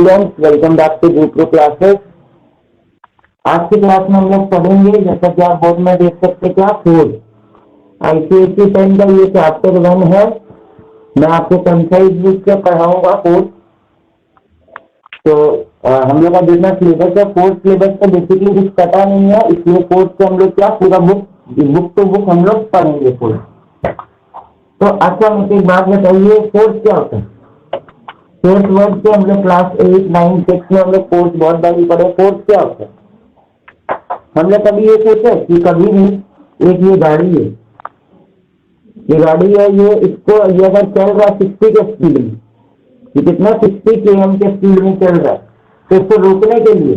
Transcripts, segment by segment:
Students, welcome back to GPro classes. आज की class में हम लोग पढ़ेंगे, जैसा कि आप बोर्ड में देख सकते हैं, क्या फोर्स ICSE 10 का ये चैप्टर 1 है। मैं आपको कंसाइज रूप से पढ़ाऊंगा फोर्स। तो हम लोग का जितना सिलेबस है, फोर्स सिलेबस तो बेसिकली कुछ पता नहीं है, इसलिए फोर्स से हम लोग क्या पूरा बुक टू बुक हम लोग पढ़ेंगे फोर्स। तो अच्छा मुझे एक बात बताइए, फोर्स क्या होता है? फोर्स वर्ड से हम लोग क्लास 8, 9, 6 में हम लोग फोर्स बहुत बारी पढ़े। फोर्स क्या होता है? हम लोग कभी ये सोचे कि कभी भी एक ये गाड़ी है, ये गाड़ी है, ये अगर चल रहा है 60 के स्पीड में, ये कितना 60 km के स्पीड में चल रहा है, तो इसको रोकने के लिए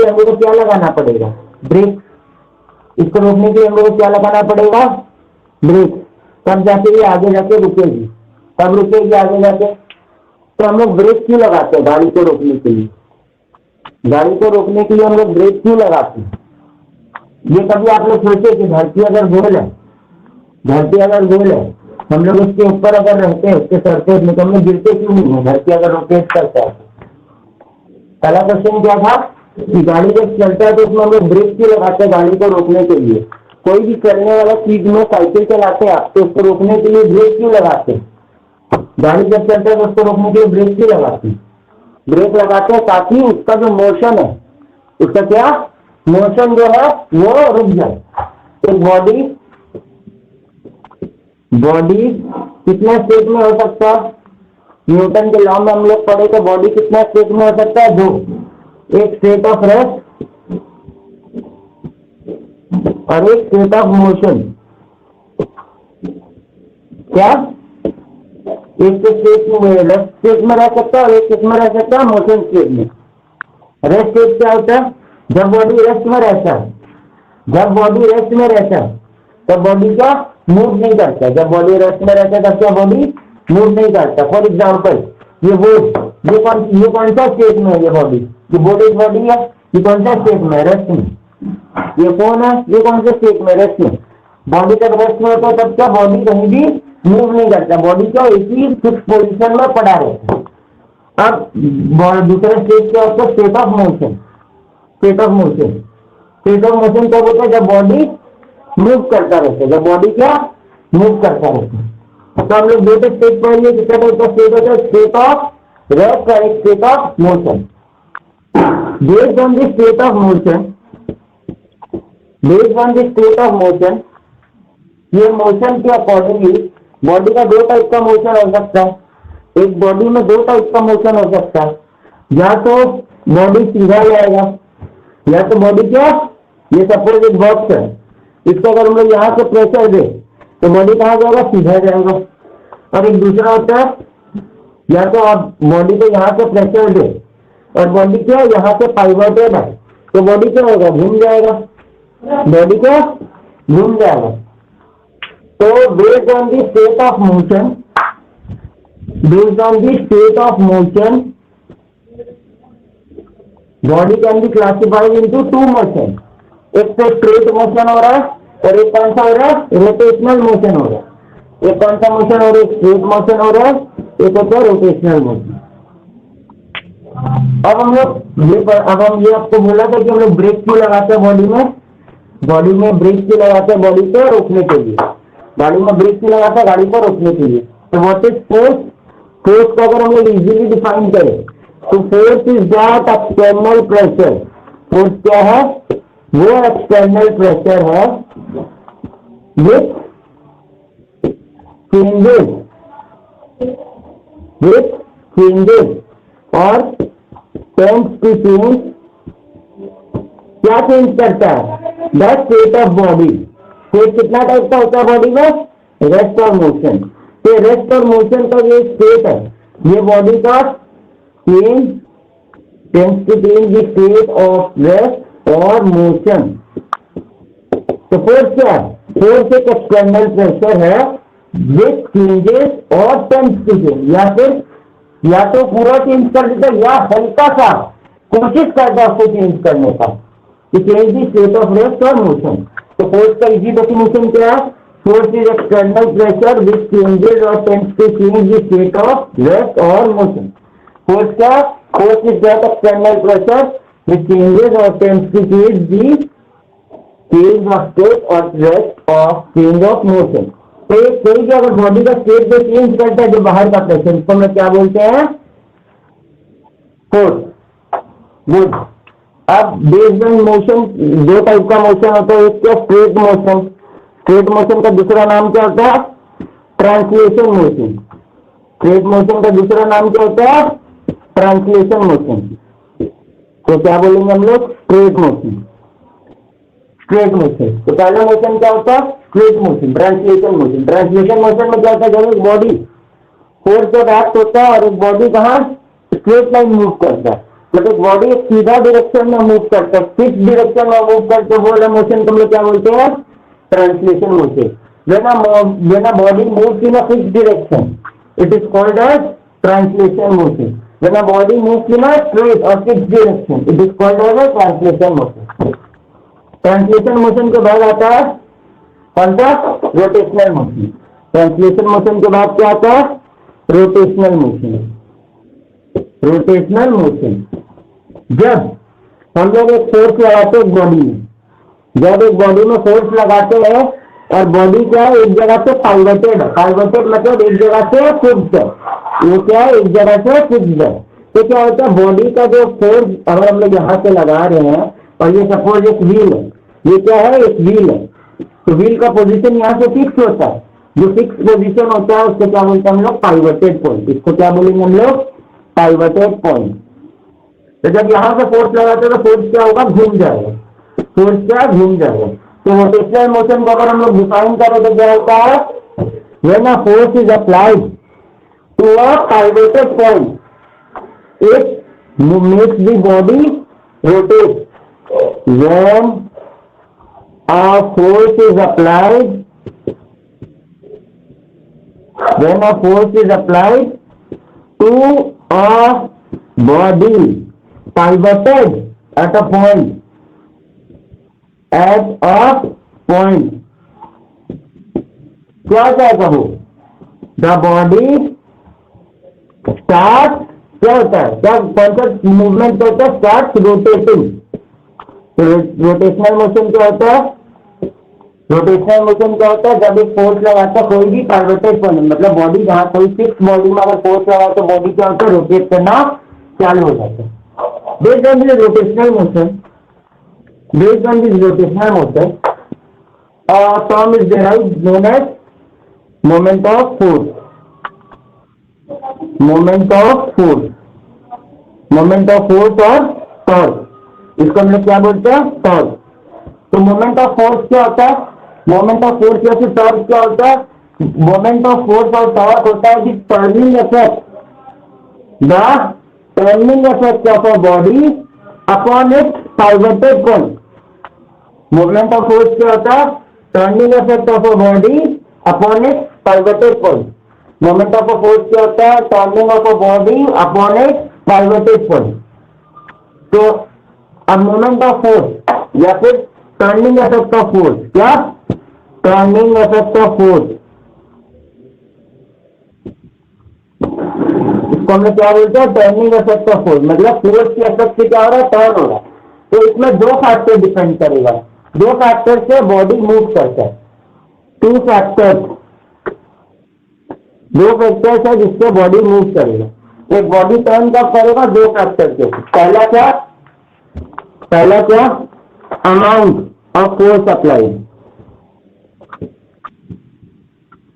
हम लोग को क्या लगाना पड़ेगा? ब्रेक। इसको रोकने के लिए हम लोग को क्या लगाना पड़ेगा? ब्रेक। तब जाके ये आगे जाके रुकेगी। तब रुकेगी आगे जाके। तो हम लोग ब्रेक क्यों लगाते हैं? गाड़ी को रोकने के लिए। गाड़ी को रोकने के लिए हम लोग ब्रेक क्यों लगाते हैं? ये कभी आप लोग सोचे कि धरती अगर गोल है, हम लोग उसके ऊपर अगर रहते हैं, उसके सरफेस में, तो हम लोग गिरते क्यों नहीं है? धरती अगर रोटेट करता है। पहला क्वेश्चन क्या था कि गाड़ी जब चलता है तो उसमें हम लोग ब्रेक क्यों लगाते हैं? गाड़ी को रोकने के लिए। कोई भी चलने वाला चीज में साइकिल चलाते हैं आप, तो उसको रोकने के लिए ब्रेक क्यों लगाते हैं? गाड़ी जब चलता है तो उसको रोकने के लिए ब्रेक क्यों लगाते हैं? ब्रेक लगाते हैं ताकि उसका जो मोशन है, उसका क्या मोशन जो है वो रुक जाए। तो बॉडी कितने स्टेट में हो सकता है? न्यूटन के लॉ में हम लोग पढ़े तो बॉडी कितना स्टेट में हो सकता है? दो, एक स्टेट ऑफ रेस्ट और एक स्टेट ऑफ मोशन। क्या? एक स्टेट में रेस्ट स्टेट में रह सकता है और एक में रह सकता है मोशन स्टेट में। रेस्ट स्टेट क्या होता है? जब बॉडी रेस्ट में रहता है, तब बॉडी का मूव नहीं करता। जब बॉडी रेस्ट में रहता है तब क्या बॉडी मूव नहीं करता। फॉर एग्जाम्पल ये कौन सा स्टेट में है? ये बॉडी, ये बॉडी है, ये कौन सा स्टेट में? रेस्ट में। ये कौन है? ये कौन से स्टेट में? रेस्ट में। बॉडी जब रेस्ट में होता है तब क्या बॉडी कहीं भी मूव नहीं करता। बॉडी क्या एक ही फिक्स पोजीशन में पड़ा रहता है। अब दूसरा स्टेट क्या होता है? स्टेट ऑफ मोशन कब होता है? जब बॉडी मूव करता रहता है। तो हम लोग दो स्टेट पढ़ेंगे, कितना टाइप का स्टेट होता है? स्टेट ऑफ रेस्ट और एक state of motion. Based on the state of motion, ये मोशन के अकॉर्डिंगली बॉडी का दो टाइप का मोशन हो सकता है। एक बॉडी में दो टाइप का मोशन हो सकता है, या तो बॉडी सीधा जाएगा, या तो बॉडी क्या, ये सपोज एक बॉक्स है, इसको अगर हम लोग यहाँ से प्रेशर दे तो बॉडी कहाँ जाएगा? सीधा जाएगा। और एक दूसरा होता है, या तो आप बॉडी को यहाँ से प्रेशर दे और बॉडी क्या यहाँ से पाइवोटेड है, तो बॉडी क्या होगा? घूम जाएगा। तो based on the state of motion, body can be classified into two motion। एक तो स्ट्रेट मोशन हो रहा है और एक कौन सा हो रहा है? रोटेशनल मोशन हो रहा है। एक कौन सा मोशन हो रहा है? स्ट्रेट मोशन हो रहा है, एक होता है रोटेशनल मोशन। अब हम ये आपको बोला था कि हम लोग ब्रेक क्यों लगाते हैं बॉडी में ब्रेक क्यों लगाते हैं? बॉडी को रोकने के लिए। गाड़ी में ब्रेक क्यों लगाता है? गाड़ी को रोकने के लिए। तो व्हाट इज फोर्स? फोर्स को अगर हम लोग इजीली डिफाइन करें तो force is that external pressure. Force क्या है? वो एक्सटर्नल प्रेशर है विथ चेंजेस और टेंड्स टू चेंज। क्या चेंज करता है? The state of body. State कितना टाइप का होता है बॉडी में? रेस्ट और मोशन। तो रेस्ट और मोशन का ये स्टेट है, ये बॉडी का tends to change the state of rest और मोशन। तो फोर्स क्या है? फोर्स एक एक्सटर्नल प्रेशर है विथ चेंजेस और टेंड्स टू चेंज, या तो पूरा चेंज कर देता है या हल्का सा कोशिश करता है उसको चेंज करने का। Change the state of rest और मोशन। तो फोर्स का इजी डेफिनेशन क्या है? Force is external pressure which changes or tends to change the state of rest or motion. Force क्या, force is that external pressure which changes और tends to change the change of state और rest of change of motion. तो ये कोई भी अगर body का state जो चेंज करता है, जो बाहर का प्रेशर, इसको हम क्या बोलते हैं, फोर्स। गुड। अब बेस्ड ऑन मोशन, दो टाइप का मोशन होता है, एक क्या स्ट्रेट मोशन, स्ट्रेट मोशन का दूसरा नाम क्या होता है, ट्रांसलेशन मोशन। स्ट्रेट मोशन का दूसरा नाम क्या होता है, ट्रांसलेशन मोशन। तो क्या बोलेंगे हम लोग, स्ट्रेट मोशन। स्ट्रेट मोशन, तो पहला मोशन क्या होता है, straight motion. Translation motion, translation motion में क्या होता है, जब एक बॉडी फोर्स जब एक्ट होता है और एक बॉडी कहाँ स्ट्रेट लाइन मूव करता है, मतलब बॉडी एक सीधा डायरेक्शन में मूव करता है, फिक्स डायरेक्शन में मूव करते वो वाला मोशन को हम लोग क्या बोलते हैं, translation motion. when a body moves in a fixed direction, it is called as translation motion. When a body moves in a straight or fixed direction, it is called as a translation motion. Translation motion के बाद आता है कौन सा, rotational motion. Translation motion के बाद क्या आता है, रोटेशनल मोशन। रोटेशनल मोशन, जब हम लोग एक फोर्स लगाते हैं बॉडी में, जब एक बॉडी में फोर्स लगाते हैं और बॉडी क्या है, एक जगह से पाइवटेड है, पाइवटेड मतलब एक जगह से फिक्स्ड है, वो क्या है, एक जगह से फिक्स्ड है। तो क्या होता है, बॉडी का जो फोर्स अगर हम लोग यहाँ से लगा रहे हैं और ये सपोज एक व्हील है, ये क्या है, एक व्हील है, तो व्हील का पोजीशन यहाँ से फिक्स होता है, जो फिक्स पोजीशन होता है उसको क्या बोलते हैं हम लोग, पाइवटेड पॉइंट। इसको क्या बोलेंगे हम लोग, पाइवटेड पॉइंट। तो जब यहाँ से फोर्स लगाते हैं तो फोर्स क्या होगा, घूम जाएगा, फोर्स क्या घूम जाएगा। तो रोटेशनल मोशन को अगर हम लोग डिफाइन करें तो क्या होता है, when a force is applied to a pivoted point, it makes the body rotate. When a force is applied, when a force is applied to a body pivoted at a point, क्या चाहता हूं, the body start, क्या होता है, क्या कौन सा movement होता है, स्टार्ट रोटेटिंग। रोटेशनल मोशन क्या होता है, रोटेशनल मोशन क्या होता है, जब एक फोर्स लगाता है कोई भी पाइवटेड पॉइंट, मतलब बॉडी जहां कोई फिक्स बॉडी में अगर फोर्स लगा तो बॉडी क्या होता है, रोटेट करना चालू हो जाता है। Based on this rotational motion, based on this rotational motion, a term is derived known as moment of force. Moment of force, moment of force और torque, इसको हम लोग क्या बोलते हैं, torque। तो moment of force क्या होता है, moment of force या फिर torque क्या होता है, moment of force और torque होता है कि turning effect, the turning effect of a body upon its pivoted point। Movement of force क्या होता है, turning effect of a body upon its pivoted point। Moment of a force क्या होता है, turning of a body upon its pivoted point। तो अब moment of force या फिर turning effect of force, क्या turning effect of force, हम लोग क्या बोलते हैं, टर्निंग इफेक्ट ऑफ फोर्स, मतलब फोर्स के इफेक्ट से क्या हो रहा है, टर्न हो रहा है। तो इसमें दो फैक्टर डिपेंड करेगा, दो फैक्टर से बॉडी मूव करता है, टू फैक्टर्स, दो फैक्टर्स है जिससे बॉडी मूव करेगा। एक बॉडी टर्न कब करेगा, दो फैक्टर से। पहला क्या, पहला क्या, अमाउंट ऑफ फोर्स अप्लाइड,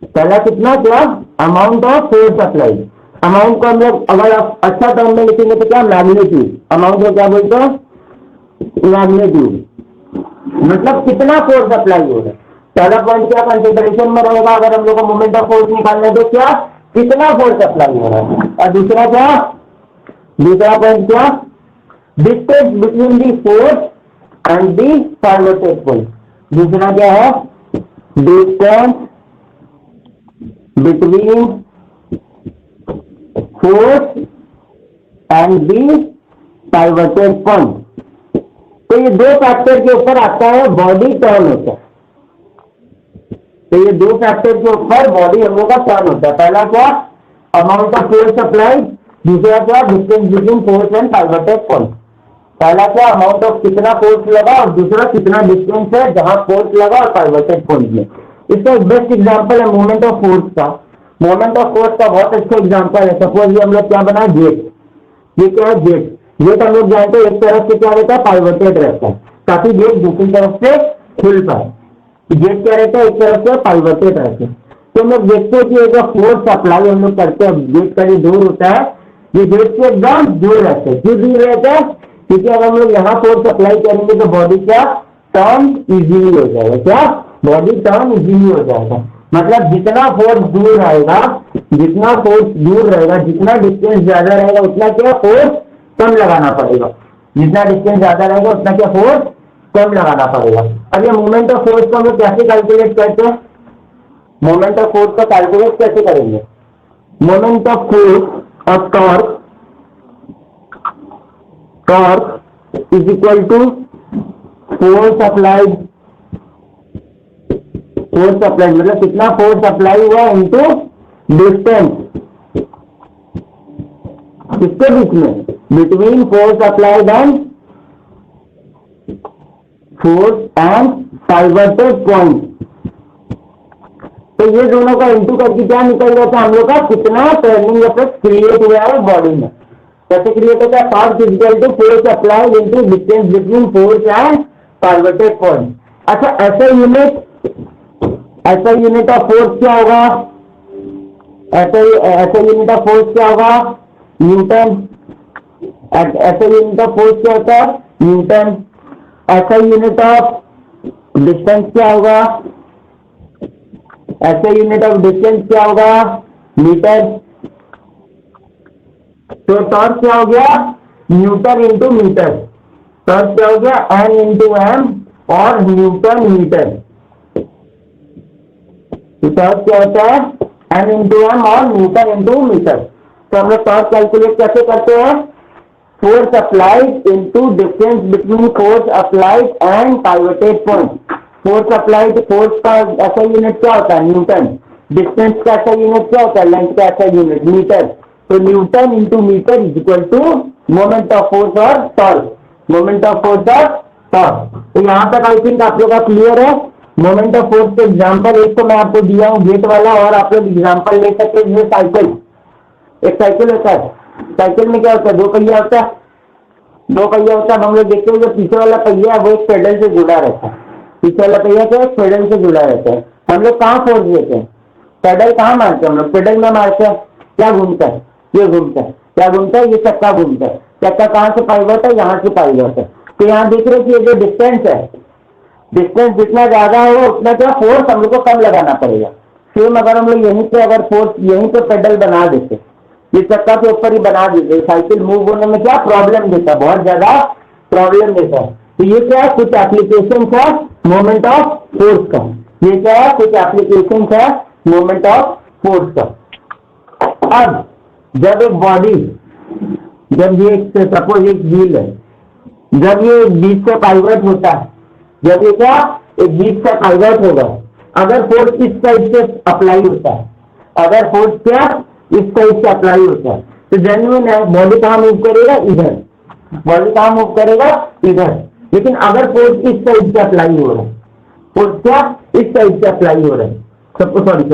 पहला कितना, क्या amount of force applied. Amount को हम लोग अगर आप अच्छा टर्म में लिखेंगे तो क्या, मैग्नीट्यूड। अमाउंट को क्या बोलते हैं, मैग्नीट्यूड, मतलब कितना फोर्स अप्लाई हो रहा है। पहला पॉइंट क्या कंसिडरेशन में रहेगा, अगर हम लोग को मोमेंट ऑफ फोर्स निकालना तो क्या, कितना फोर्स अप्लाई हो रहा है। और दूसरा क्या, दूसरा पॉइंट क्या, distance between the force and the pivoted point. दूसरा क्या है, distance between force and the pivoted point. तो ये दो फैक्टर के ऊपर आता है बॉडी टर्न होता है। तो ये दो फैक्टर के ऊपर बॉडी हम लोग का टर्न होता है। पहला क्या, अमाउंट ऑफ फोर्स अप्लाई, दूसरा क्या, distance between force and pivoted point. पहला क्या, अमाउंट ऑफ कितना फोर्स लगा, और दूसरा कितना डिस्टेंस है जहां फोर्स लगा और पाइवोटेड पॉइंट में। इसका एक बेस्ट एग्जांपल है मोमेंट ऑफ फोर्स का। मोमेंट ऑफ फोर्स का बहुत अच्छा एग्जांपल है। सपोज ये हम लोग क्या बना, जेट। ये क्या है, जेट। जेट हम लोग जानते हैं एक तरफ से क्या रहता है, पाइवोटेड रहता है, ताकि जेट दूसरी तरफ से खुल पाए। जेट क्या रहता है, एक तरफ से पाइवोटेड रहते हैं। तो हम लोग देखते हैं कि एक फोर्स अप्लाई हम लोग करते हैं, जेट का जो दूर होता है, ये जेट से एकदम दूर रहते हैं। क्यों दूर रहता है, क्योंकि अगर हम लोग यहाँ फोर्स अप्लाई करेंगे तो बॉडी क्या टर्न इजीली हो जाएगा। क्या, बॉडी टर्न इजीली हो जाएगा। मतलब जितना फोर्स दूर रहेगा, जितना फोर्स दूर रहेगा, जितना डिस्टेंस ज्यादा रहेगा, उतना क्या फोर्स कम लगाना पड़ेगा। जितना डिस्टेंस ज्यादा रहेगा उतना क्या फोर्स कम लगाना पड़ेगा। अब ये मोमेंट ऑफ फोर्स को हम लोग कैसे कैलकुलेट करते हैं, मोमेंट ऑफ फोर्स को कैलकुलेट कैसे करेंगे। Moment of force of torque, torque is equal to force applied, force applied मतलब कितना फोर्स अप्लाई हुआ इनटू डिस्टेंस, किसके बीच में, between force applied and pivoted point. तो ये दोनों का इंटू करके क्या निकल जाता है हम लोग का, कितना टर्निंग इफेक्ट क्रिएट हुआ है बॉडी में। कैसे क्रिएट होता है, torque is equal to force applied into distance between force and pivoted point. अच्छा, ऐसा यूनिट ऑफ फोर्स क्या होगा, ऐसा यूनिट ऑफ फोर्स क्या होगा, न्यूटन। ऐसा यूनिट ऑफ फोर्स क्या होता है, न्यूटन। ऐसा यूनिट ऑफ डिस्टेंस क्या होगा, ऐसा यूनिट ऑफ डिस्टेंस क्या होगा, मीटर। तो टॉर्क क्या हो गया, न्यूटन इंटू मीटर। टॉर्क क्या हो गया, एन इंटू एम और न्यूटन मीटर। टॉर्क क्या होता है, एन इंटू एम और न्यूटन इंटू मीटर। तो हम लोग टॉर्क कैलकुलेट कैसे करते हैं, force applied into distance between force applied and pivoted point. Force applied, force का ऐसा यूनिट क्या होता है, न्यूटन। डिस्टेंस का ऐसा यूनिट क्या होता है, लेंथ का ऐसा यूनिट, मीटर। तो newton into metre is equal to moment of force और टॉर्क, मोमेंट ऑफ फोर्स और टॉर्क। तो यहाँ तक आई थिंक आप लोग का क्लियर है। मोमेंट ऑफ फोर्स के एग्जाम्पल एक तो मैं आपको दिया हूँ गेट वाला, और आप लोग एग्जाम्पल ले सकते हैं साइकिल। एक साइकिल होता है, साइकिल में क्या होता है, दो पहिया होता है, दो पहिया होता है। हम लोग देखते हैं जो पीछे वाला पहिया है वो एक पेडल से जुड़ा रहता है, पीछे वाला पहिया क्या है, पेडल से जुड़ा रहता है। हम लोग कहाँ फोर्स देते हैं, पेडल कहाँ मारते हैं हम लोग, पेडल में मारते हैं। क्या घूमता है, ये घूमता है, क्या घूमता है, ये चक्का घूमता है। चक्का कहाँ से पाइवट है, यहाँ से पाइवट है। तो यहाँ देख रहे कि ये जो डिस्टेंस है, डिस्टेंस जितना ज्यादा हो उतना क्या फोर्स हम लोग को कम लगाना पड़ेगा। सेम अगर हम लोग यहीं पे अगर फोर्स यहीं पे पेडल बना देते, ये चक्का के ऊपर ही बना देते, साइकिल मूव होने में क्या प्रॉब्लम देता, बहुत ज्यादा प्रॉब्लम देता है। तो ये क्या है, कुछ एप्लीकेशन है मोमेंट ऑफ फोर्स का। ये क्या है, कुछ एप्लीकेशन है मोमेंट ऑफ फोर्स का। अब जब एक बॉडी, जब ये सपोज एक व्हील है, जब ये बीच से पाइवट होता है, जब ये क्या एक बीच से पाइवट होगा, अगर फोर्स इस साइड से अप्लाई होता है, अगर फोर्स क्या इस साइड से अप्लाई होता है, तो जेन्युइन है बॉडी कहाँ मूव करेगा, इधर। बॉडी कहाँ मूव करेगा, इधर। लेकिन अगर फोर्स इस साइड से अप्लाई हो रहा है, फोर्स क्या इस साइड से अप्लाई हो रहा है, सबको सॉरी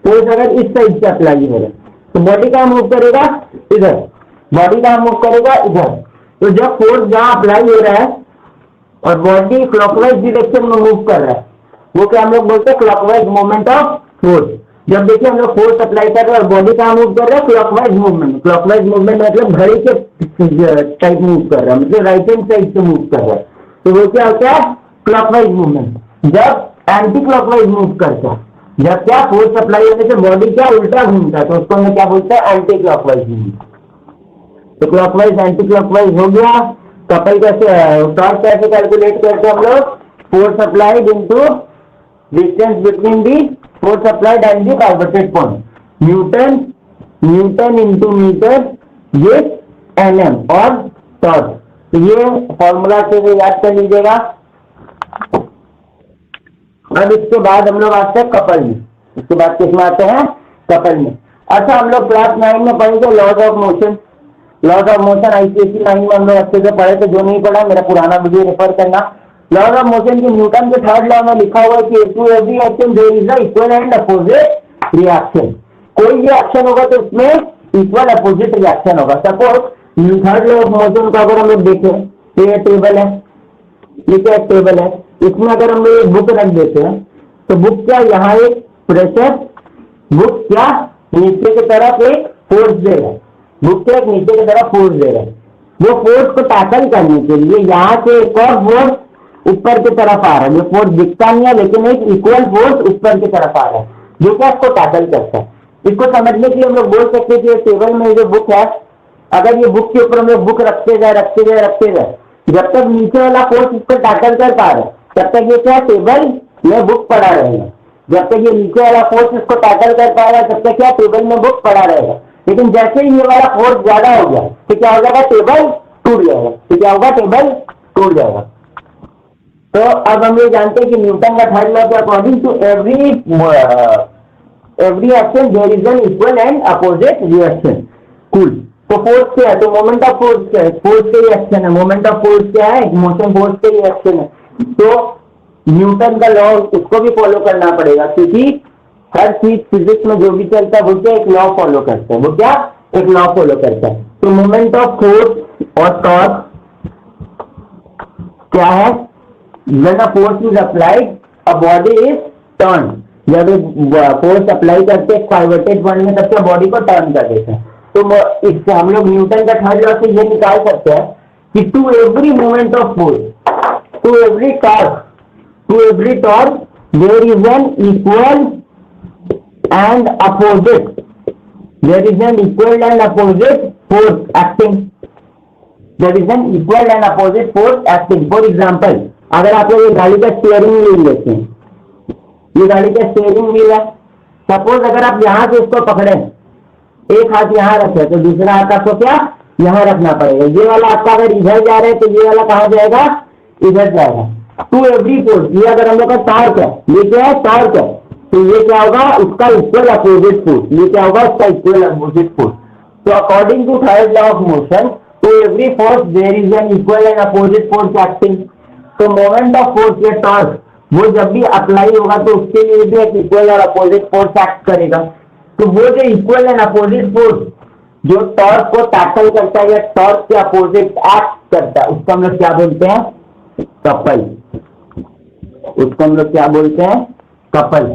फोर्स अगर इस साइड से अप्लाई हो रहा है, तो बॉडी कहाँ मूव करेगा, इधर। बॉडी कहाँ मूव करेगा, इधर। तो जब फोर्स जहाँ अप्लाई हो रहा है और बॉडी क्लॉकवाइज डायरेक्शन में मूव कर रहा है, वो क्या हम लोग बोलते हैं, क्लॉकवाइज मूवमेंट ऑफ फोर्स। जब देखिए हम लोग फोर्स अप्लाई कर रहे हैं और बॉडी कहाँ मूव कर रहा है, क्लॉकवाइज मूवमेंट। क्लॉकवाइज मूवमेंट मतलब घड़ी के टाइप मूव कर रहा है, मतलब राइट हैंड साइड से मूव कर रहा है, तो वो क्या होता है, क्लॉकवाइज मूवमेंट। जब एंटी क्लॉकवाइज मूव करता है, जब क्या फोर्स अप्लाई होने से बॉडी क्या उल्टा घूमता है, तो उसको हमें क्या बोलते हैं, एंटी क्लॉकवाइज मूवमेंट। तो क्लॉकवाइज एंटी क्लॉकवाइज हो गया। कपल कैसे, टॉर्क कैसे कैलकुलेट करते हैं हम लोग, force applied into distance between the force applied and the pivoted point, newton, newton into metre with NM और टॉर्क। तो ये फॉर्मूला से याद कर लीजिएगा। अब इसके बाद हम लोग आते हैं कपल में, इसके बाद किसमें आते हैं, कपल में। अच्छा, हम लोग क्लास 9 में पढ़ेंगे laws of motion. Laws of motion ICSE 9 में हम लोग अच्छे से पढ़े थे, जो नहीं पढ़ा मेरा पुराना वीडियो रेफर करना। लॉज ऑफ मोशन की न्यूटन के थर्ड लॉ में लिखा हुआ है कि to every action there is a equal and opposite reaction. कोई भी एक्शन होगा तो उसमें इक्वल अपोजिट रिएक्शन होगा। Suppose third law of motion का अगर हम लोग देखें तो ये टेबल है, ये क्या टेबल है, इसमें अगर हम लोग बुक रख देते हैं तो बुक क्या यहाँ एक प्रेशर, बुक क्या नीचे की तरफ एक फोर्स दे रहा है, बुक क्या एक नीचे की तरफ फोर्स दे रहा है। वो फोर्स को टैकल करने के लिए यहाँ से एक और फोर्स ऊपर की तरफ आ रहा है। ये फोर्स दिखता नहीं है लेकिन एक इक्वल फोर्स ऊपर की तरफ आ रहा है जो क्या इसको टैकल करता है। इसको समझने के लिए हम लोग बोल सकते हैं कि टेबल में जो बुक है, अगर ये बुक के ऊपर हम लोग बुक रखते जाए जब तक नीचे वाला फोर्स इसको टैकल कर पा रहे तब तक ये क्या टेबल में बुक पड़ा रहेगा। जब तक ये नीचे वाला फोर्स इसको टैकल कर पा रहा है तब तक क्या टेबल में बुक पड़ा रहेगा। लेकिन जैसे ही ये वाला फोर्स ज्यादा हो गया तो क्या हो जाएगा, टेबल टूट जाएगा। तो क्या होगा, टेबल टूट जाएगा। तो अब हम ये जानते हैं कि न्यूटन का थर्ड लॉ के according to every action there is an equal and opposite reaction. Cool. तो फोर्स क्या है, तो मोमेंट ऑफ फोर्स क्या है, फोर्स के रिएक्शन है। मोमेंट ऑफ फोर्स क्या है, मोशन फोर्स के रिएक्शन है। तो न्यूटन का लॉ उसको भी फॉलो करना पड़ेगा क्योंकि हर चीज फिजिक्स में जो भी चलता है वो क्या एक लॉ फॉलो करता है, वो क्या एक लॉ फॉलो करता है। तो मोमेंट ऑफ फोर्स और टॉर्क क्या है, when a force is applied a body is turned। जब फोर्स अप्लाई करते हैं पाइवटेड पॉइंट में तब क्या बॉडी को टर्न कर देते हैं। तो इससे हम लोग न्यूटन का थर्ड लॉ से ये निकाल सकते हैं कि to every moment of force, to every torque there is an equal and opposite, there is an equal and opposite force acting, there is an equal and opposite force acting. For example, अगर आप लोग ये गाड़ी का steering wheel लेते हैं, ये गाड़ी का स्टीयरिंग व्हील है, सपोज अगर आप यहां से इसको पकड़े, एक हाथ यहां रखे तो दूसरा हाथ आपको क्या यहां रखना पड़ेगा। ये वाला आपका अगर इधर जा रहा है तो ये वाला कहां जाएगा, इधर जाएगा। टू एवरी फोर्स, ये अगर हम लोग का टॉर्क है, ये क्या है टॉर्क है, तो ये क्या होगा उसका इक्वल अपोजिट फोर्स, ये क्या होगा उसका इक्वल अपोजिट फोर्स। तो according to third law of motion to every force there is an equal and opposite force acting. तो मोमेंट ऑफ फोर्स या टॉर्क वो जब भी अप्लाई होगा तो उसके लिए भी एक इक्वल और अपोजिट फोर्स एक्ट करेगा। तो वो जो इक्वल एंड अपोजिट फोर्स जो टॉर्क को टैकल करता है या टॉर्क के अपोजिट एक्ट करता है उसको हम लोग क्या बोलते हैं, कपल। उसको हम लोग क्या बोलते हैं, कपल।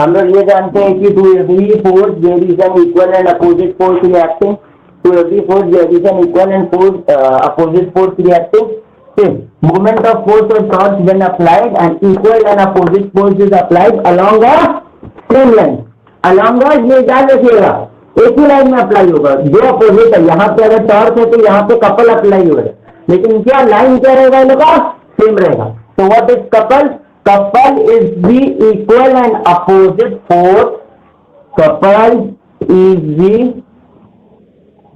हम लोग ये जानते हैं कि to every force there is an equal and opposite force reacting, to every force there is an equal and opposite force reacting. Moment of force or torque when applied and equal and opposite force is applied along a same line। along a ये याद रखिएगा एक ही line में apply होगा, जो opposite है। यहाँ पे अगर टॉर्क है तो यहाँ पे कपल अप्लाई होगा, लेकिन क्या लाइन क्या रहेगा इन लोगों का, सेम रहेगा। तो what is couple, couple is the equal and opposite force, couple is the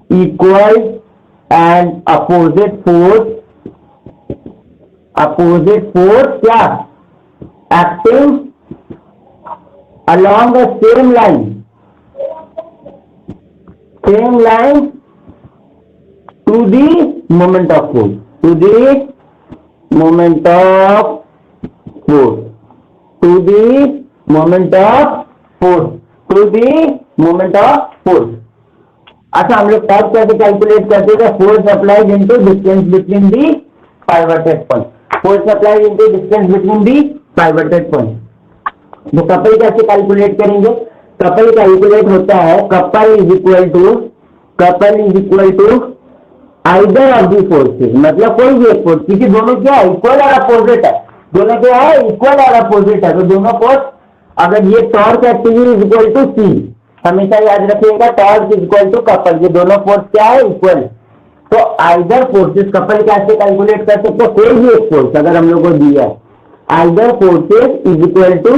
equal and opposite force, opposite force क्या acting along the same line to the moment of force, to the moment of force, to the moment of force, to the moment of force। अच्छा, हम लोग torque कैसे calculate करते थे, force applied into distance between the pivoted point, force applied into distance between the pivoted point. तो couple कैसे calculate करेंगे, couple calculate होता है couple is equal to either of the forces, मतलब कोई भी एक फोर्स, क्योंकि दोनों क्या है इक्वल और अपोजिट है, दोनों क्या है इक्वल और अपोजिट है। तो दोनों फोर्स, अगर ये torque active is equal to C, हमेशा याद रखिएगा torque is equal to couple, ये दोनों फोर्स क्या है इक्वल। तो आइदर फोर्सेज, कपल कैसे कैलकुलेट कर सकते हो, कोई भी एक फोर्स अगर हम लोग को दिया है, either forces is equal to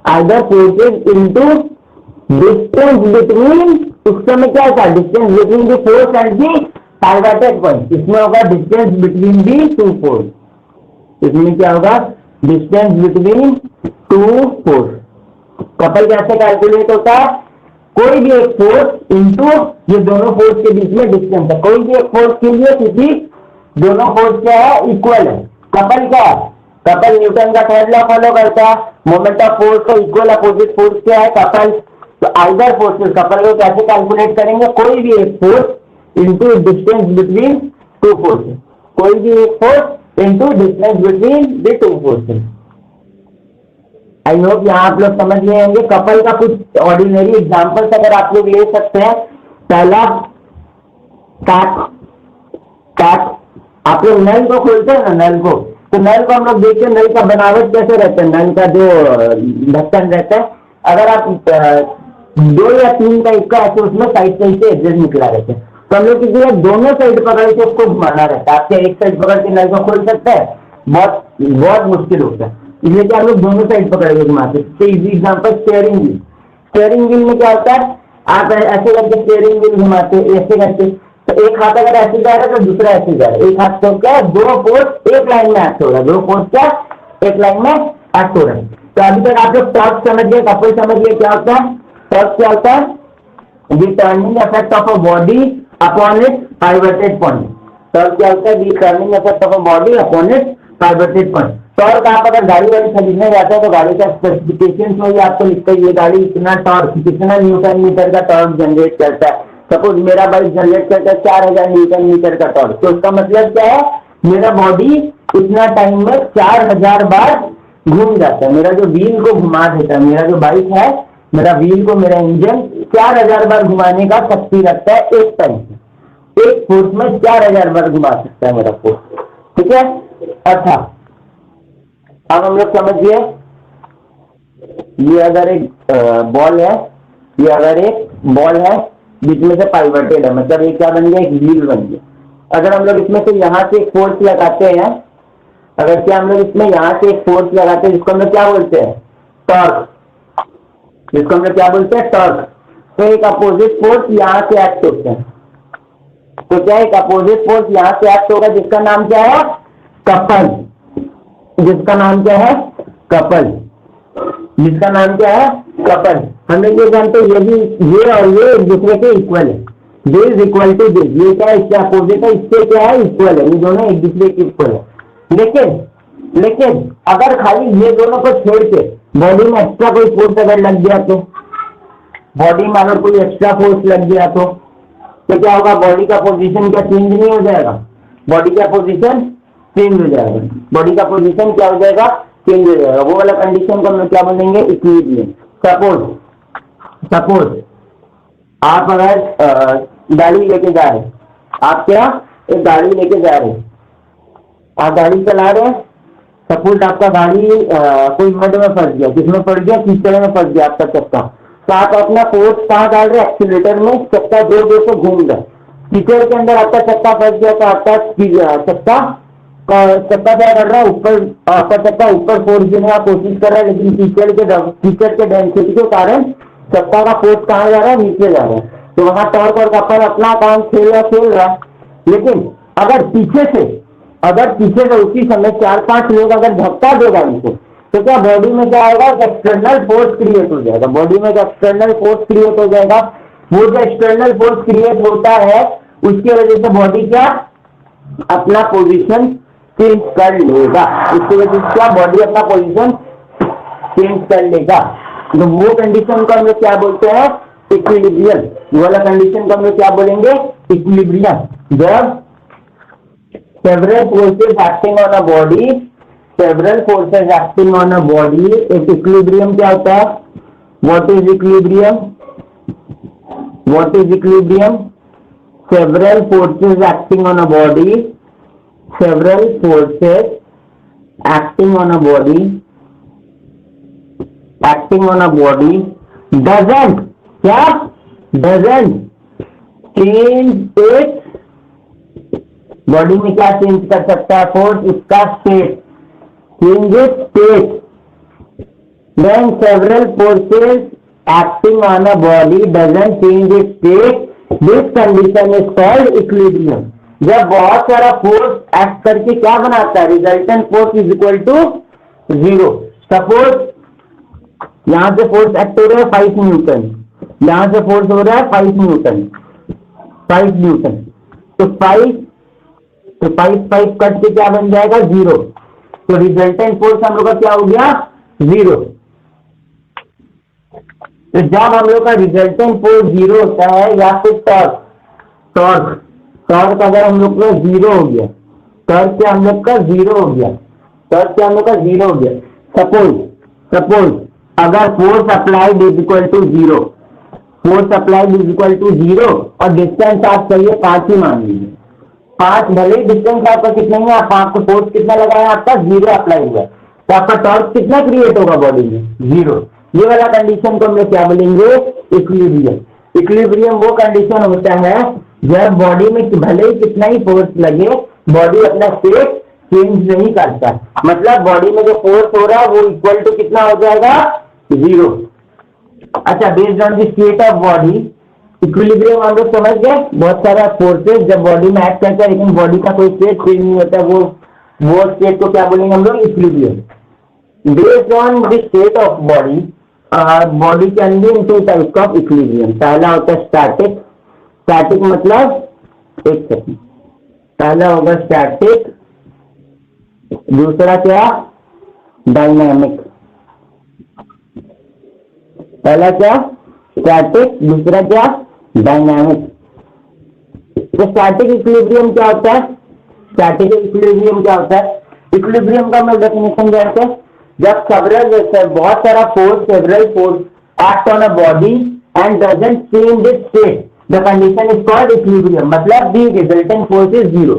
either forces into distance between, उस समय क्या था distance between the force and the pivoted point, इसमें होगा distance between the two force, इसमें क्या होगा distance between two force। Couple कैसे कैलकुलेट होता है, कोई भी एक फोर्स इंटू ये दोनों फोर्स के बीच में डिस्टेंस है। कोई भी एक फोर्स के लिए क्योंकि दोनों फोर्स क्या है, इक्वल है। कपल क्या है, कपल न्यूटन का थर्ड लॉ फॉलो करता है, मोमेंट ऑफ फोर्स का इक्वल अपोजिट फोर्स क्या है, कपल। तो आइदर फोर्सेस, कपल को कैसे कैलकुलेट करेंगे, कोई भी एक force into distance between two forces, कोई भी एक force into distance between the two forces. I hope यहाँ आप लोग समझ गए होंगे। कपल का कुछ ऑर्डिनरी एग्जांपल्स अगर आप लोग ले सकते हैं, पहला कैट। कैट, आप लोग नल को खोलते हैं ना, नल को, तो नल को हम लोग देखते हैं, नल का बनावट कैसे रहता है, नल का जो ढक्कन रहता है, अगर आप 2 या 3 का इक्का ऐसे उसमें साइड से एडजस्ट निकला रहता है, तो हम लोग किसी दोनों साइड पकड़ के उसको घुमाना रहता है। आपके एक साइड पकड़ के नल को खोल सकते हैं, बहुत बहुत मुश्किल होता है, इसलिए कि हम लोग दोनों साइड पकड़ के घुमाते हैं। तो easy example steering wheel. Steering wheel में क्या होता है, आप ऐसे करके स्टीयरिंग व्हील घुमाते हैं, ऐसे करके, तो एक हाथ अगर ऐसे जा रहा है तो दूसरा ऐसे जा रहा है, एक हाथ तो क्या, दो फोर्स एक लाइन में एक्ट हो रहा है, दो फोर्स क्या एक लाइन में एक्ट हो रहा है। तो अभी तक आप लोग टॉर्क समझ गए, कपल समझ गए क्या होता है। टॉर्क क्या होता है, the turning effect of a body upon its pivoted point. Torque क्या होता है, the turning effect of a body upon its pivoted point. Torque आप अगर गाड़ी वाड़ी खरीदने जाते हैं तो गाड़ी का स्पेसिफिकेशन में ही आपको लिखता है ये गाड़ी इतना टॉर्क, कितना न्यूटन मीटर का टॉर्क जनरेट करता है। सपोज मेरा बाइक जनरेट करता है 4000 न्यूटन मीटर का टॉर्क, तो उसका मतलब क्या है, मेरा बॉडी इतना टाइम में 4000 बार घूम जाता है। मेरा जो व्हील को घुमा देता है, मेरा जो बाइक है, मेरा व्हील को, मेरा इंजन 4000 बार घुमाने का शक्ति रखता है एक टाइम में, एक फोर्स में 4000 बार घुमा सकता है मेरा फोर्स, ठीक है। अच्छा, अब हम लोग समझिए, ये अगर एक बॉल है, ये अगर एक बॉल है बीच में से पाइवटेड है, मतलब ये क्या बन गया, एक व्हील बन गया। अगर हम लोग इसमें से यहाँ से एक फोर्स लगाते हैं, अगर क्या हम लोग इसमें यहाँ से एक फोर्स लगाते हैं जिसको हम लोग क्या बोलते हैं, टॉर्क, जिसको हम लोग क्या बोलते हैं, टॉर्क। तो एक अपोजिट फोर्स यहाँ से एक्ट होता है, तो क्या एक अपोजिट फोर्स यहाँ से एक्ट होगा जिसका नाम क्या है, कपल, जिसका नाम क्या है, कपल, जिसका नाम क्या है, कपल। हम लोग ये जानते हैं ये भी, ये और ये एक दूसरे के इक्वल है, this is equal to this, ये क्या है, इसके अपोजिट है, इससे क्या है, इक्वल है, ये दोनों एक दूसरे के इक्वल है। लेकिन अगर खाली ये दोनों को छोड़ के बॉडी में एक्स्ट्रा कोई फोर्स अगर लग गया, तो बॉडी में अगर कोई एक्स्ट्रा फोर्स लग गया तो क्या होगा, बॉडी का पोजीशन क्या चेंज नहीं हो जाएगा, बॉडी का पोजीशन चेंज हो जाएगा, बॉडी का पोजीशन क्या हो जाएगा, चेंज हो जाएगा। वो वाला कंडीशन को हम लोग क्या बोलेंगे, इक्विलिब्रियम। सपोज आप अगर गाड़ी लेके जा रहे, आप क्या एक गाड़ी लेके जा रहे, आप गाड़ी चला रहे हैं, सपोज आपका गाड़ी कोई मड में फंस गया, किसमें पड़ गया, कीचड़ में फंस गया आपका चक्का, तो आप अपना फोर्स कहाँ डाल रहे हैं, एक्सीलेटर में, चक्का जोर जोर से घूम रहा है, कीचड़ के अंदर आपका चक्का फंस गया, तो आपका चक्का क्या कर रहा है, ऊपर, आपका चक्का ऊपर फोर्स देने का कोशिश कर रहा है, लेकिन कीचड़ के डेंसिटी के कारण चक्का का फोर्स कहाँ जा रहा है, नीचे जा रहा है, तो वहां टॉर्क और कपल अपना काम खेल रहा है। लेकिन अगर पीछे से उसी समय 4-5 लोग अगर धक्का दो गाड़ी को, तो क्या बॉडी में क्या आएगा, एक्सटर्नल फोर्स क्रिएट हो जाएगा, बॉडी में एक्सटर्नल फोर्स क्रिएट हो जाएगा। वो जो एक्सटर्नल फोर्स क्रिएट होता है उसकी वजह से बॉडी क्या अपना पोजीशन चेंज कर लेगा, इसकी वजह से क्या बॉडी अपना पोजीशन चेंज कर लेगा। तो वो कंडीशन को हम लोग क्या बोलते हैं, इक्विलिब्रियम। वो वाला कंडीशन को हम लोग क्या बोलेंगे, इक्विलिब्रियम। जब several forces acting on a body, several forces acting on a body, एक इक्विलिब्रियम क्या होता है, what is equilibrium, what is equilibrium, several forces acting on a body, several forces acting on a body, acting on a body doesn't क्या doesn't change its, body में क्या change कर सकता है फोर्स, उसका state, changes state. Then several forces acting on a body doesn't change its state, this condition is called equilibrium. जब बहुत सारा फोर्स एक्ट करके क्या बनाता है, resultant force is equal to 0। Suppose यहां से फोर्स एक्ट हो रहा है 5 न्यूटन, यहां से फोर्स हो रहा है 5 न्यूटन, 5 न्यूटन। तो 5 कट के क्या बन जाएगा 0। तो रिजल्टेंट फोर्स हम लोग का क्या हो गया 0। तो जब हम लोग का रिजल्टेंट फोर्स 0 होता है या फिर टॉर्क अगर हम लोग का 0 हो गया, टॉर्क से हम लोग का 0 हो गया, टॉर्क से हम लोग का 0 हो गया। सपोज अगर force applied is equal to 0, force applied is equal to 0 और डिस्टेंस आप चाहिए 5 ही मान लीजिए। 5 भले ही डिस्टेंस आपका कितना है, आप आपको फोर्स कितना लगाया, आपका 0 अप्लाई हुआ, तो आपका टॉर्क कितना क्रिएट होगा बॉडी में 0। ये वाला कंडीशन को हम लोग क्या बोलेंगे इक्विलिब्रियम। इक्विलिब्रियम वो कंडीशन होता है जब बॉडी में भले ही कितना ही फोर्स लगे, बॉडी अपना स्टेट चेंज नहीं करता, मतलब बॉडी में जो फोर्स हो रहा है वो इक्वल टू कितना हो जाएगा 0। अच्छा, based on the state of body equilibrium हम लोग समझ गए। बहुत सारा फोर्सेस जब बॉडी में एक्ट करता है लेकिन बॉडी का कोई स्टेट चेंज नहीं होता, वो स्टेट को क्या बोलेंगे हम लोग equilibrium. Based on the state of body, body can be in 2 types of equilibrium. पहला होता है स्टैटिक, स्टैटिक मतलब एक सेकंड, पहला होगा स्टैटिक, दूसरा क्या डायनामिक। पहला क्या स्टैटिक, दूसरा क्या डायनामिक। तो स्टैटिक इक्विलिब्रियम क्या होता है, स्टैटिक इक्विलिब्रियम क्या होता है, इक्विलिब्रियम का मैं डेफिनेशन जानते हैं जब बहुत सारा force several force act on a body and doesn't change its state, the condition is called equilibrium, मतलब द रिजल्टेंट फोर्स इज 0।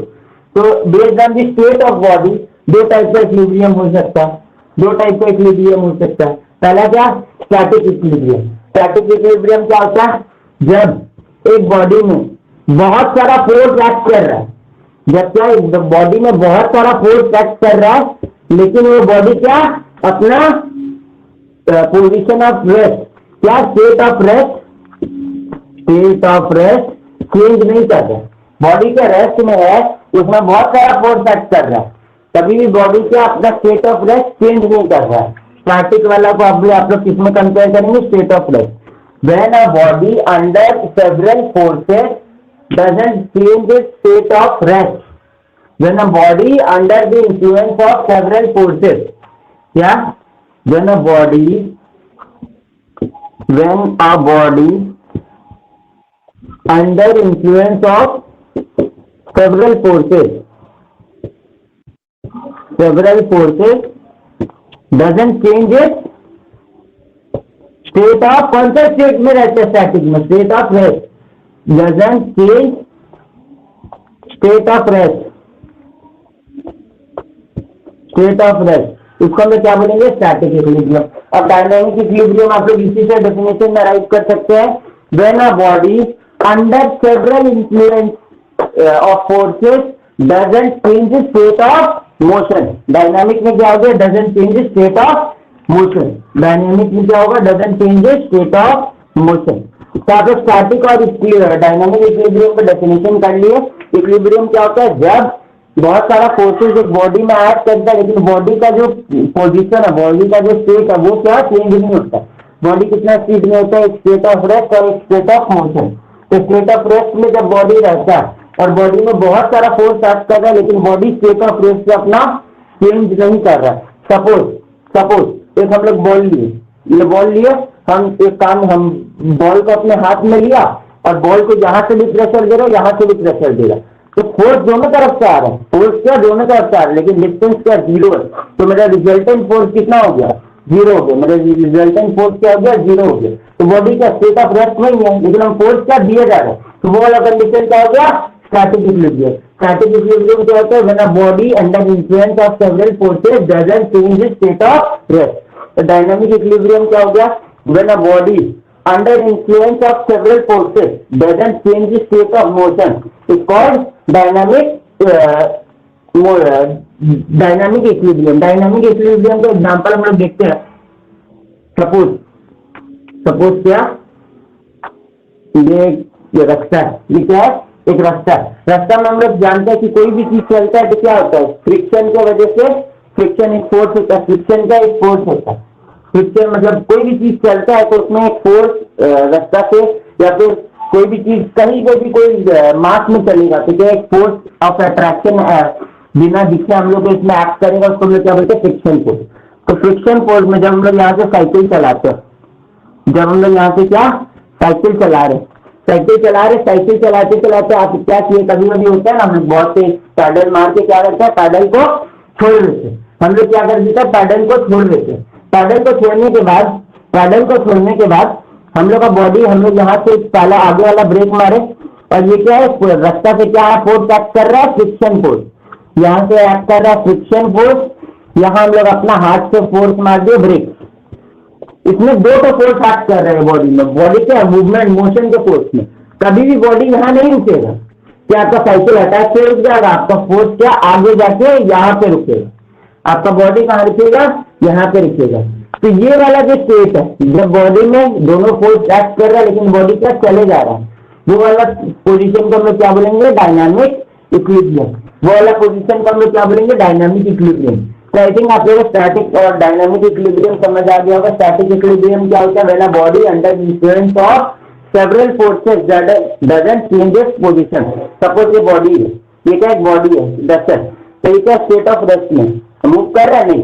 तो based on the state of body 2 type का इक्विलिब्रियम हो सकता है, 2 टाइप का इक्विलिब्रियम हो सकता है। पहला क्या स्टैटिक इक्विलिब्रियम। स्टैटिक इक्विलिब्रियम क्या होता है जब एक बॉडी में बहुत सारा फोर्स एक्ट कर रहा है, जब क्या एक बॉडी में बहुत सारा फोर्स एक्ट कर रहा है लेकिन वो बॉडी क्या अपना पोजीशन ऑफ रेस्ट, क्या स्टेट ऑफ रेस्ट चेंज नहीं करता, बॉडी के रेस्ट में है, उसमें बहुत सारा फोर्स एक्ट कर रहा है, कभी भी बॉडी क्या अपना स्टेट ऑफ रेस्ट चेंज नहीं कर रहा है। स्टैटिक वाला को आप लोग किसमें कंपेयर करेंगे, state of rest. When a body under several forces doesn't change its state of rest, when a body under the influence of several forces, yeah, when a body under influence of several forces doesn't change its state of, कौन सा state में रहते हैं static में, state of rest, doesn't change state of rest, state of rest, इसको हम क्या बोलेंगे स्टैटिक इक्विलिब्रियम। अब डायनामिक इक्विलिब्रियम आप लोग इसी से डेफिनेशन अराइव कर सकते हैं, when a body under several influence of forces doesn't change state of motion. Dynamic में क्या होगा doesn't change state of motion, dynamic में क्या होगा doesn't change state of motion. तो आप स्टैटिक और डायनामिक इक्विलिब्रियम का डेफिनेशन कर लिए। इक्विलिब्रियम क्या होता है जब बहुत सारा फोर्सेस एक बॉडी में एक्ट करता है लेकिन बॉडी का जो पोजीशन है, बॉडी का जो स्टेट है वो क्या चेंज नहीं होता, बॉडी कितना स्पीड में होता है, एक स्टेट ऑफ रेस्ट और एक स्टेट ऑफ मोशन। तो स्टेट ऑफ रेस्ट में जब बॉडी रहता है और बॉडी में बहुत सारा फोर्स एक्ट कर रहा है लेकिन बॉडी स्टेट ऑफ रेस्ट से अपना चेंज नहीं कर रहा है। सपोज एक हम लोग बॉल लिए, ये बॉल लिए, हम एक काम, हम बॉल को अपने हाथ में लिया और बॉल को यहाँ से भी प्रेशर दे रहा है, यहाँ से भी प्रेशर दे रहा है, तो फोर्स दोनों तरफ से आ रहा है, फोर्स क्या दोनों तरफ से आ रहा है लेकिन डिस्टेंस क्या 0 है, तो मेरा रिजल्टेंट फोर्स कितना हो गया 0 हो गया, मेरा रिजल्टेंट फोर्स क्या हो गया 0 हो गया। तो बॉडी का स्टेट ऑफ रेस्ट नहीं है लेकिन हम फोर्स क्या दिए जा रहे हैं, तो वो वाला कंडीशन क्या हो गया स्टैटिक इक्विलिब्रियम। स्टैटिक इक्विलिब्रियम क्या होता है when a body under influence of several forces doesn't change its state of rest. तो डायनामिक इक्विलिब्रियम क्या हो गया when a body under influence of several forces doesn't change the state of motion is called dynamic equilibrium। dynamic equilibrium का example हम लोग देखते हैं। Suppose क्या ये रास्ता है, ये क्या है एक रास्ता है, रास्ता में हम लोग जानते हैं कि कोई भी चीज चलता है तो क्या होता है फ्रिक्शन की वजह से, फ्रिक्शन एक फोर्स होता है, फ्रिक्शन का एक फोर्स होता है, फ्रिक्शन मतलब कोई भी चीज चलता है तो उसमें एक फोर्स रास्ता से या फिर कोई भी चीज कहीं पे भी कोई मास में चलेगा तो क्या एक फोर्स ऑफ अट्रैक्शन बिना दिखे हम लोग इसमें एक्ट करेगा, उसको हम लोग क्या बोलते हैं फ्रिक्शन फोर्स। तो फ्रिक्शन फोर्स में जब हम लोग यहाँ से साइकिल चलाते हैं, जब हम लोग यहाँ से क्या साइकिल चला रहे साइकिल चलाते चलाते आप क्या किए, कभी कभी होता है ना हम लोग बहुत से पैडल मार के क्या करते हैं, पैडल को छोड़ देते हैं। हम लोग क्या कर देते हैं, पैडल को छोड़ देते हैं। पैडल को छोड़ने के बाद हम लोग का बॉडी, हम लोग यहाँ से पहला आगे वाला ब्रेक मारे और ये क्या है रास्ता से क्या है फोर्स एक्ट कर रहा है, फ्रिक्शन फोर्स। यहाँ से एक्ट कर रहा है फ्रिक्शन फोर्स, यहाँ हम लोग अपना हाथ से फोर्स मार दिए ब्रेक। इसमें दो तो फोर्स एक्ट कर रहे हैं बॉडी में, बॉडी के मूवमेंट मोशन के फोर्स में। कभी भी बॉडी यहाँ नहीं रुकेगा, क्या आपका साइकिल अटैक से रुक जाएगा, आपका फोर्स क्या आगे जाके यहाँ पे रुकेगा, आपका बॉडी कहाँ रुकेगा, यहाँ पे रुकेगा। तो ये वाला जो स्टेट है जब बॉडी में दोनों फोर्स एक्ट कर रहा है लेकिन बॉडी क्या चले जा रहा है, वो वाला पोजीशन को हम लोग क्या बोलेंगे, डायनामिक इक्विलिब्रियम। वो वाला पोजीशन को हम लोग क्या बोलेंगे, डायनामिक इक्विलिब्रियम। तो आई थिंक आप लोग स्टैटिक और डायनामिक इक्विलिब्रियम समझ आ गया होगा। स्टैटिक इक्विलिब्रियम क्या होता है, when a body under influence of several forces doesn't change its position. Suppose ये बॉडी है, ये क्या एक बॉडी है दरअसल, तो ये क्या स्टेट ऑफ रेस्ट में मूव कर रहा है नहीं,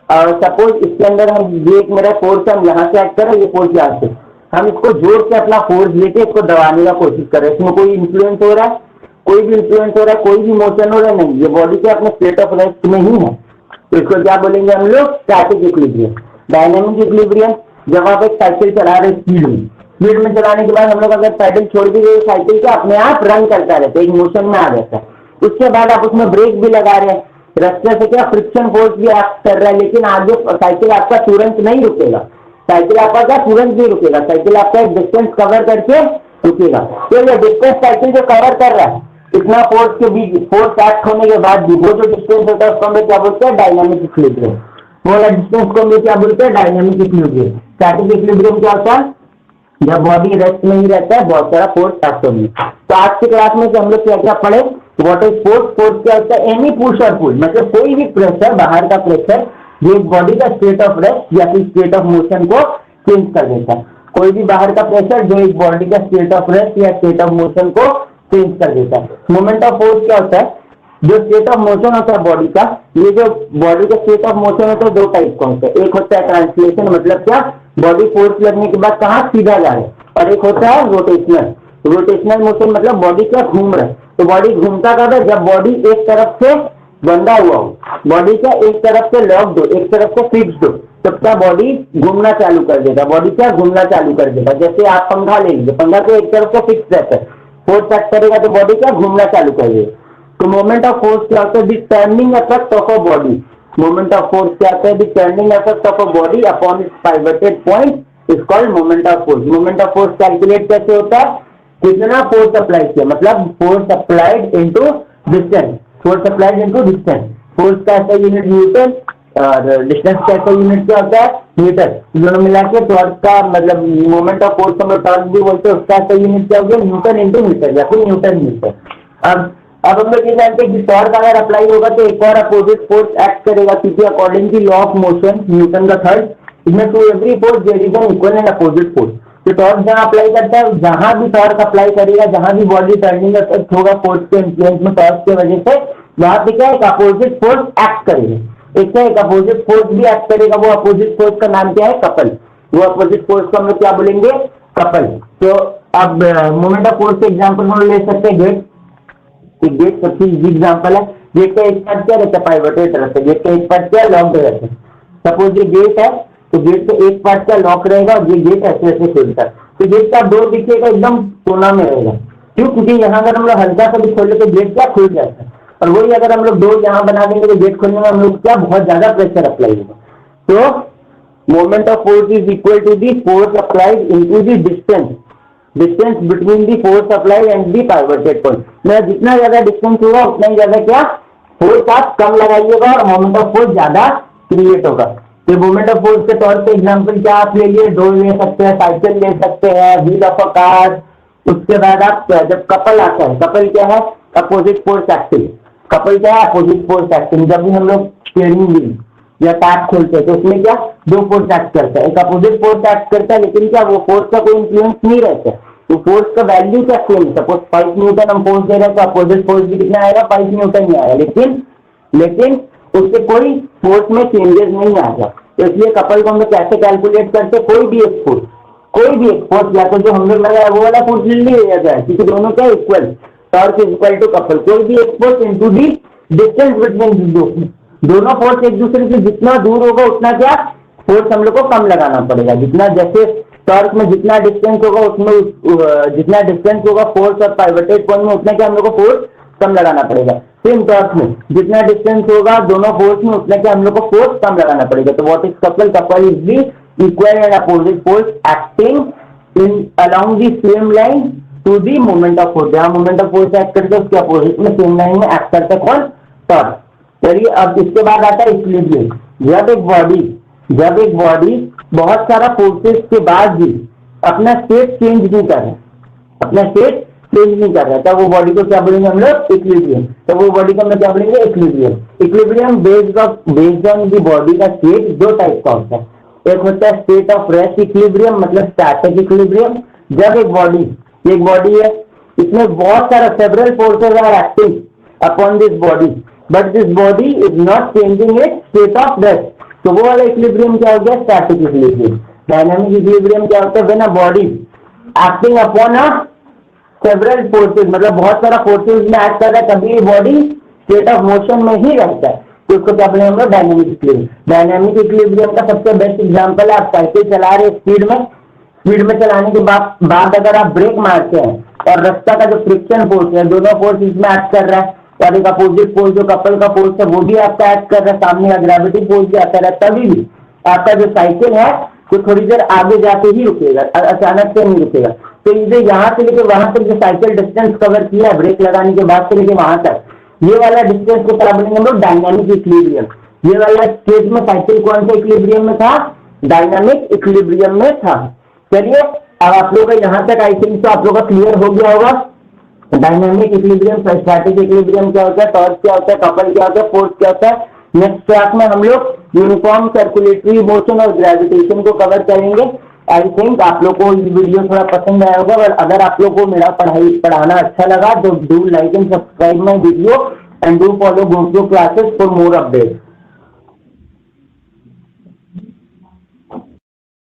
और सपोज इसके अंदर हम ये एक मेरा फोर्स हम यहाँ से एक्ट कर रहे हैं, ये फोर्स यहाँ से हम इसको जोड़ के अपना फोर्स लेके इसको दबाने का कोशिश कर रहे हैं, इसमें कोई इन्फ्लुएंस हो रहा है, कोई भी इन्फ्लुएंस हो रहा है, कोई भी मोशन हो रहा है नहीं, ये बॉडी के अपने स्टेट ऑफ रेस्ट में ही है। तो इसको क्या बोलेंगे हम लोग, स्टैटिक इक्विलिब्रियम। डायनामिक इक्विलिब्रियम जब आप एक साइकिल चला रहे स्पीड में चलाने के बाद हम लोग अगर पैडल छोड़ दी गई साइकिल का अपने आप रन करता रहता है, एक मोशन में आ जाता है। उसके बाद आप उसमें ब्रेक भी लगा रहे हैं, रास्ते से क्या फ्रिक्शन फोर्स भी एक्ट कर रहा है, लेकिन आगे साइकिल आपका तुरंत नहीं रुकेगा, साइकिल आपका क्या तुरंत नहीं रुकेगा, साइकिल आपका एक डिस्टेंस कवर करके रुकेगा। तो ये डिस्टेंस साइकिल जो कवर कर रहा है इतना फोर्स के बीच, फोर्स एक्ट होने के बाद भी वो जो डिस्टेंस होता है उसको हम क्या बोलते हैं, डायनामिक इक्विलिब्रियम। वो वाला डिस्टेंस को हम क्या बोलते हैं, डायनामिक इक्विलिब्रियम। स्टैटिक इक्विलिब्रियम क्या होता है, जब बॉडी रेस्ट में ही रहता है बहुत सारा फोर्स एक्ट होने। तो आज की क्लास में हम लोग क्या क्या पढ़े, व्हाट इज फोर्स, फोर्स क्या होता है, एनी पुश और पुल, मतलब कोई भी प्रेशर, बाहर का प्रेशर जो बॉडी का स्टेट ऑफ रेस्ट या फिर स्टेट ऑफ मोशन को चेंज कर देता है। कोई भी बाहर का प्रेशर जो एक बॉडी का स्टेट ऑफ रेस्ट या स्टेट ऑफ मोशन को चेंज कर देता है। मोमेंट ऑफ फोर्स क्या होता है, जो स्टेट ऑफ मोशन होता है बॉडी का, ये जो बॉडी का स्टेट ऑफ मोशन होता है दो टाइप का होता है। एक होता है ट्रांसलेशन, मतलब क्या बॉडी फोर्स लगने के बाद कहाँ सीधा जा रहा है, और एक होता है रोटेशनल। रोटेशनल मोशन मतलब बॉडी क्या घूम रहा है। तो बॉडी घूमता कब है, जब बॉडी एक तरफ से बंधा हुआ हो, बॉडी क्या एक तरफ से लॉक्ड हो, एक तरफ से फिक्स्ड हो, तब क्या बॉडी घूमना चालू कर देगा, बॉडी क्या घूमना चालू कर देगा। जैसे आप पंखा ले लीजिए, पंखा तो एक तरफ से फिक्स रहता है, फोर्स एक्ट करेगा तो बॉडी क्या घूमना चालू कर देगा। तो मोमेंट ऑफ फोर्स क्या होता है, the turning effect of a body. Moment of force क्या होता है, the turning effect of a body upon it's pivoted point is called moment of force. Moment of force calculate कैसे होता है, कितना फोर्स अप्लाई किया, मतलब force applied into distance, force applied into distance. Force का ऐसा यूनिट न्यूटन और distance का ऐसा यूनिट क्या होता है, मीटर। दोनों मिला के टॉर्क का मतलब मोमेंट ऑफ फोर्स हम टॉर्क भी बोलते हैं, उसका ऐसा यूनिट क्या हो गया, न्यूटन इनटू मीटर या फिर न्यूटन मीटर। अब हम लोग ये जानते हैं कि टॉर्क अगर अप्लाई होगा तो एक और अपोजिट फोर्स एक्ट करेगा, क्योंकि according to law of motion Newton का थर्ड, इसमें to every force there is an equal and opposite force. तो टॉर्क जहां अप्लाई करता है, जहां भी टॉर्क अप्लाई करेगा, जहां भी बॉडी टर्निंग इफेक्ट होगा फोर्स के इन्फ्लुएंस में टॉर्क की वजह से, वहां पे क्या एक अपोजिट फोर्स एक्ट करेगा। एक अपोजिट फोर्स भी एक्ट करेगा, वो अपोजिट फोर्स का नाम क्या है, कपल। वो अपोजिट फोर्स को हम लोग क्या बोलेंगे, कपल। तो अब मोमेंट ऑफ फोर्स के एग्जाम्पल हम ले सकते हैं गेट। गेट सबसे इजी एग्जाम्पल है। गेट का एक पार्ट क्या रहता है, पाइवटेड रहता है। गेट का एक पार्ट क्या लॉक्ड रहता है। सपोज ये गेट है तो गेट का एक पार्ट क्या लॉक रहेगा और ये गेट ऐसे ऐसे खुलता है। तो गेट का डोर दिखेगा एकदम कोना में रहेगा, क्यों, क्योंकि यहाँ अगर हम लोग हल्का सा भी खोले तो गेट क्या खुल जाता है। और वही अगर हम लोग डोर यहाँ बना देंगे तो गेट खोलने में हम लोग क्या बहुत ज्यादा प्रेशर अप्लाई होगा। तो moment of force is equal to the force applied into the distance between the force applied and the pivoted point. मतलब जितना ज्यादा डिस्टेंस होगा उतना ही ज्यादा क्या फोर्स आप कम लगाइएगा और मोमेंट ऑफ फोर्स ज्यादा क्रिएट होगा। तो मोमेंट ऑफ फोर्स के तौर पे एग्जांपल क्या आप ले लिए, डोर ले सकते हैं, साइकिल ले सकते हैं, व्हील ऑफ अ कार। उसके बाद आप जब कपल आता है, कपल क्या है, अपोजिट फोर्स एक्टिंग। कपल क्या है, अपोजिट फोर्स एक्टिंग। जब भी हम लोग स्टीयरिंग व्हील या टैप खोलते हैं तो उसमें क्या दो फोर्स एक्ट करता है, एक अपोजिट फोर्स एक्ट करता है, लेकिन क्या वो फोर्स का कोई इन्फ्लुएंस नहीं रहता है, तो फोर्स का वैल्यू क्या सेम, सपोज 5 न्यूटन हम फोर्स दे रहे हैं तो अपोजिट फोर्स भी कितना आएगा 5 न्यूटन ही आएगा, लेकिन उससे कोई फोर्स में चेंजेस नहीं आएगा। तो इसलिए कपल को हम लोग कैसे कैलकुलेट करते हैं, कोई भी एक फोर्स या तो जो हम लोग लगाया वो वाला फोर्स ले लिया जाए, क्योंकि दोनों क्या equal, torque is equal to couple, कोई भी एक force into the distance between दोनों फोर्स एक दूसरे से जितना दूर होगा उतना क्या फोर्स हम लोग को कम लगाना पड़ेगा, जितना जैसे टॉर्क में जितना डिस्टेंस होगा उसमें जितना डिस्टेंस होगा फोर्स और पाइवटेड पॉइंट में उतना क्या हम लोग को फोर्स कम लगाना पड़ेगा। सेम टॉर्क में जितना डिस्टेंस होगा दोनों फोर्स में उतना क्या हम लोग को फोर्स कम लगाना पड़ेगा। तो what is couple is the equal and opposite force acting in along the same line to the moment of force, जहां मोमेंट ऑफ फोर्स एक्ट करते हैं उसके अपोजिट में सेम लाइन में एक्ट करता है कौन, टॉर्क। चलिए अब इसके बाद आता है इक्विलिब्रियम। जब एक बॉडी बहुत सारा फोर्सेस के बाद भी अपना स्टेट चेंज नहीं कर रहा है, तब वो बॉडी को क्या बोलेंगे हम लोग, इक्विलिब्रियम। तो वो बॉडी को हम लोग क्या बोलेंगे, equilibrium based on the body का स्टेट दो टाइप का होता है, एक होता है स्टेट ऑफ रेस्ट इक्विलिब्रियम मतलब स्टैटिक इक्विलिब्रियम। जब एक बॉडी है इसमें बहुत सारा several forces are acting upon this body but this body is not changing its state of rest, तो वो वाला इक्विलिब्रियम क्या हो गया, स्टैटिक इक्विलिब्रियम। डायनामिक इक्विलिब्रियम क्या होता है, when a body acting upon a several forces, मतलब बहुत सारा फोर्सेस में एक्ट कर रहा है तभी बॉडी स्टेट ऑफ मोशन में ही रहता है, तो उसको क्या बोलेंगे हम लोग, डायनामिक इक्विलिब्रियम। डायनामिक इक्विलिब्रियम का सबसे बेस्ट एग्जांपल है, आप साइकिल चला रहे स्पीड में चलाने के बाद अगर आप ब्रेक मारते हैं और रास्ता का जो फ्रिक्शन फोर्स है दोनों फोर्स इसमें एक्ट कर रहा है, और एक अपोजिट फोर्स जो कपल का फोर्स है वो भी आपका एक्ट कर रहा है, सामने का ग्रेविटी फोर्स भी आता है, तभी भी आपका जो साइकिल है तो थोड़ी देर आगे जाके ही रुकेगा, अचानक से नहीं रुकेगा। तो ये यहाँ से लेकर वहां तक जो साइकिल डिस्टेंस कवर किया है ब्रेक लगाने के बाद से लेकर वहां तक, ये वाला डिस्टेंस को क्या बोलेंगे हम लोग, डायनामिक इक्विलिब्रियम। ये वाला स्टेज में साइकिल कौन से इक्विलिब्रियम में था, डायनामिक इक्विलिब्रियम में था। चलिए अब आप लोग यहाँ तक आई थिंक तो आप लोग का क्लियर हो गया होगा, डायनामिक इक्विलिब्रियम, स्टैटिक इक्विलिब्रियम क्या होता है, टॉर्क क्या होता है, कपल क्या होता है, फोर्स क्या होता है। नेक्स्ट क्लास में हम लोग यूनिफॉर्म सर्कुलेटरी मोशन और ग्रेविटेशन को कवर करेंगे। आई थिंक आप लोग को ये वीडियो थोड़ा पसंद आया होगा, और अगर आप लोग को मेरा पढ़ाना अच्छा लगा तो do like and subscribe my video and do follow GoPro classes for more updates.